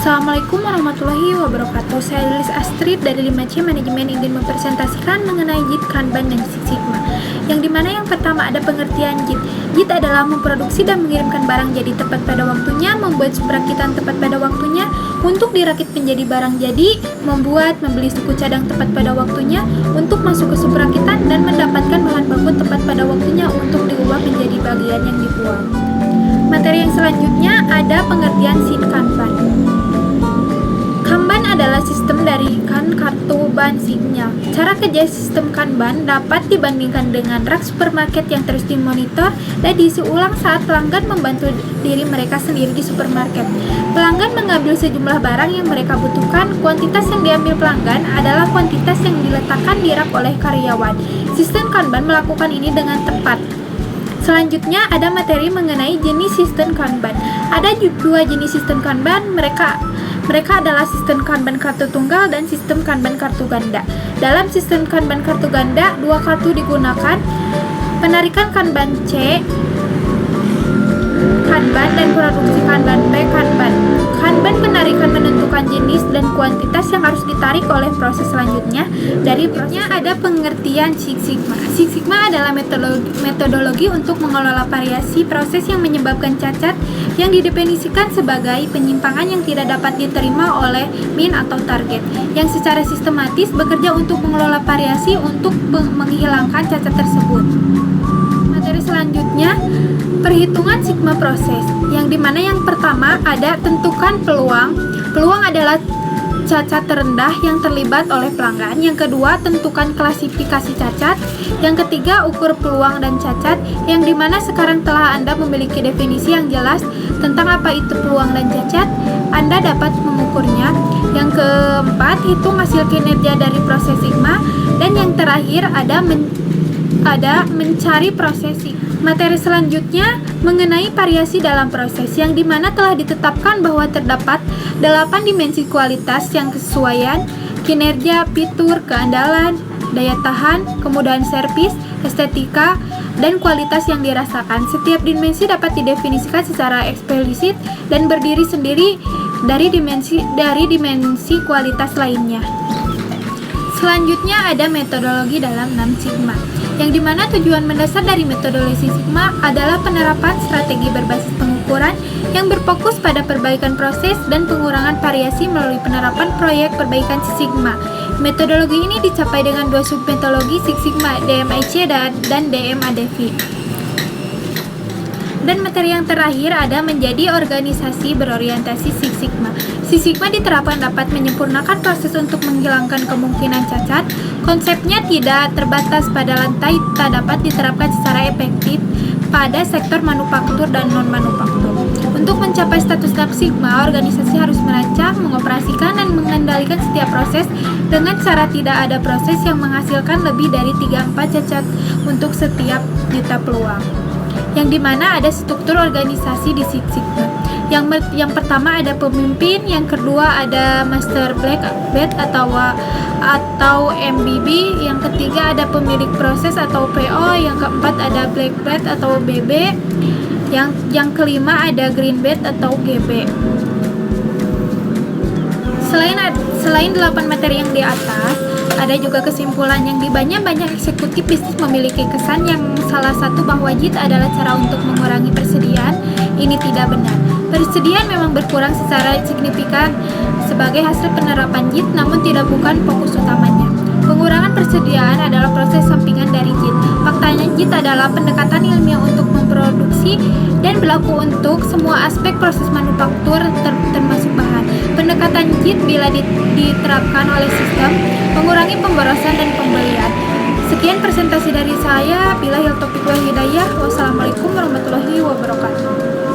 Assalamualaikum warahmatullahi wabarakatuh. Saya Lilis Astrid dari 5C Manajemen ingin mempresentasikan mengenai JIT, Kanban, dan Six Sigma. Yang dimana yang pertama ada pengertian JIT. JIT adalah memproduksi dan mengirimkan barang jadi tepat pada waktunya, membuat perakitan tepat pada waktunya, untuk dirakit menjadi barang jadi, membuat, membeli suku cadang tepat pada waktunya, untuk masuk ke subperakitan, dan mendapatkan bahan baku tepat pada waktunya untuk diubah menjadi bagian yang dibuang. Materi yang selanjutnya ada pengertian SIN Kanban. Kanban adalah sistem dari kartu ban sinyal. Cara kerja sistem Kanban dapat dibandingkan dengan rak supermarket yang terus dimonitor dan diisi ulang saat pelanggan membantu diri mereka sendiri di supermarket. Pelanggan mengambil sejumlah barang yang mereka butuhkan. Kuantitas yang diambil pelanggan adalah kuantitas yang diletakkan di rak oleh karyawan. Sistem Kanban melakukan ini dengan tepat. Selanjutnya ada materi mengenai jenis sistem Kanban. Ada dua jenis sistem Kanban, mereka adalah sistem Kanban kartu tunggal dan sistem Kanban kartu ganda. Dalam sistem Kanban kartu ganda, dua kartu digunakan, penarikan Kanban C, Kanban, dan produksi Kanban P, Kanban. Kanban penarikan menentukan jenis dan kuantitas yang harus ditarik oleh proses selanjutnya. Dari prosesnya ada pengertian Six Sigma. Six Sigma adalah metodologi untuk mengelola variasi proses yang menyebabkan cacat yang didefinisikan sebagai penyimpangan yang tidak dapat diterima oleh min atau target, yang secara sistematis bekerja untuk mengelola variasi untuk menghilangkan cacat tersebut. Materi selanjutnya perhitungan sigma proses, yang dimana yang pertama ada tentukan peluang. Peluang adalah cacat terendah yang terlibat oleh pelanggan. Yang kedua, tentukan klasifikasi cacat. Yang ketiga, ukur peluang dan cacat, yang dimana sekarang telah Anda memiliki definisi yang jelas tentang apa itu peluang dan cacat, Anda dapat mengukurnya. Yang keempat, hitung hasil kinerja dari proses sigma. Dan yang terakhir ada mencari proses sigma. Materi selanjutnya mengenai variasi dalam proses, yang dimana telah ditetapkan bahwa terdapat 8 dimensi kualitas yang kesesuaian, kinerja, fitur, keandalan, daya tahan, kemudahan servis, estetika, dan kualitas yang dirasakan. Setiap dimensi dapat didefinisikan secara eksplisit dan berdiri sendiri dari dimensi kualitas lainnya. Selanjutnya ada metodologi dalam 6 Sigma, yang dimana tujuan mendasar dari metodologi Sigma adalah penerapan strategi berbasis pengukuran yang berfokus pada perbaikan proses dan pengurangan variasi melalui penerapan proyek perbaikan Sigma. Metodologi ini dicapai dengan dua submetodologi Six Sigma, DMIC dan DMADV. Dan materi yang terakhir ada menjadi organisasi berorientasi Six Sigma. Six Sigma diterapkan dapat menyempurnakan proses untuk menghilangkan kemungkinan cacat. Konsepnya tidak terbatas pada lantai, tak dapat diterapkan secara efektif pada sektor manufaktur dan non-manufaktur. Untuk mencapai status Six Sigma, organisasi harus merancang, mengoperasikan, dan mengendalikan setiap proses dengan cara tidak ada proses yang menghasilkan lebih dari 3-4 cacat untuk setiap juta peluang. Yang dimana ada struktur organisasi di Six Sigma. Yang pertama ada pemimpin, yang kedua ada master black belt atau MBB, yang ketiga ada pemilik proses atau PO, yang keempat ada black belt atau BB, yang kelima ada green belt atau GB. Selain 8 materi yang di atas, ada juga kesimpulan yang di banyak eksekutif bisnis memiliki kesan yang salah satu bahwa JIT adalah cara untuk mengurangi persediaan. Ini tidak benar. Persediaan memang berkurang secara signifikan sebagai hasil penerapan JIT, namun bukan fokus utamanya. Pengurangan persediaan adalah proses sampingan dari JIT. Faktanya JIT adalah pendekatan ilmiah untuk memproduksi dan berlaku untuk semua aspek proses manufaktur termasuk bahan. Pendekatan JIT bila diterapkan oleh sistem mengurangi pemborosan dan pembelian. Sekian presentasi dari saya. Billahil taufiq wal hidayah. Wassalamualaikum warahmatullahi wabarakatuh.